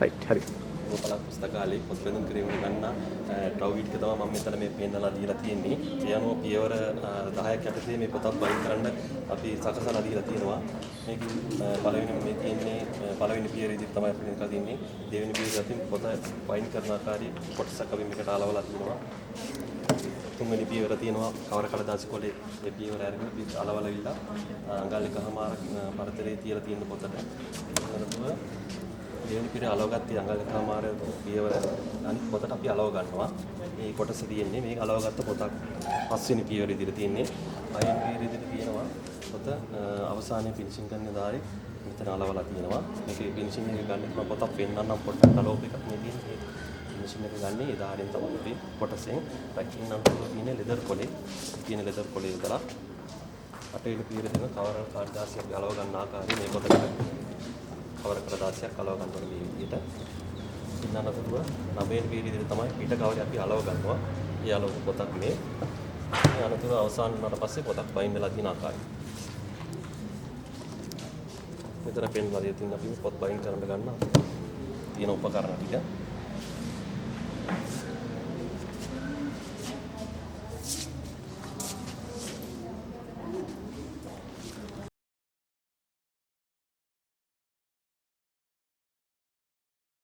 Right හරි. පළාත් පුස්තකාලේ පොත් බෙදුම් කිරීමේ ගන්න ට්‍රවුට් එක තමයි මම මෙතන මේ පෙන්නලා දීලා තියෙන්නේ. ඒ අනුව පියවර 10ක් යටතේ මේ පොතක් බයින් කරන්න අපි සකසලා දීලා තියෙනවා. මේක පළවෙනි මේ තියෙන්නේ පළවෙනි පියවර ඉදිරි තමයි අපි මේක දින්නේ. දෙවෙනි පියවර අතින් පොත බයින් කරන ආකාරي කොටසක් අපි මේකට අලවලා තියෙනවා. තුන්වෙනි පියවර තියෙනවා කවර කඩදාසි කොලේ මේ පියවර අරගෙන අපි අලවලා අඟල් එකමාර පරතරේ තියලා තියෙන පොතට. අනතුරුව දෙවෙනි පියවර අලවගත්ත අඟල් එකමාර පියවර අනිත් පොතට අපි අලව ගන්නවා. මේ කොටස තියෙන්නේ මේක අලවගත්ත පොතක්. පස්වෙනි පියවර ඉදිරිය තියෙන්නේ. පළවෙනි පියවර ඉදිරිය තියෙනවා පොත අවසානයේ ෆිනිෂින් කරන දාරේ මෙතන අලවලා තියෙනවා. මේකේ ෆිනිෂින් එක ගන්න මම පොතක් පෙන්නන්නම් පොඩ්ඩක් අලවප එකක් මේ තියෙන්නේ. ෆිනිෂින් එක ගන්න ඒ දාරෙන් තමයි අපි කොටසෙන් රැකින් නම් තියෙන ලෙදර් කොලේ තියෙන ලෙදර් කොලේ ඉඳලා අටවෙනි පියවර දෙන කවර කඩදාසියක් අපි අලව ගන්න ආකාරය මේ පොතට කවර කඩදාසියක් අලව ගන්නකොට මේ විදිහට ඉන්න අනතුරුව නවයෙන් පියවර තමයි පිට කවරේ අපි අලව ගන්නවා. ඒ අලව පොතක් මේ අනතුරුව අවසන් වුණාට පස්සේ පොතක් බයින් වෙලා තියෙන ආකාරය. මෙතන පෙන්වලා තියෙන අපි පොත් බයින් කරන්න ගන්න තියෙන උපකරණ ටික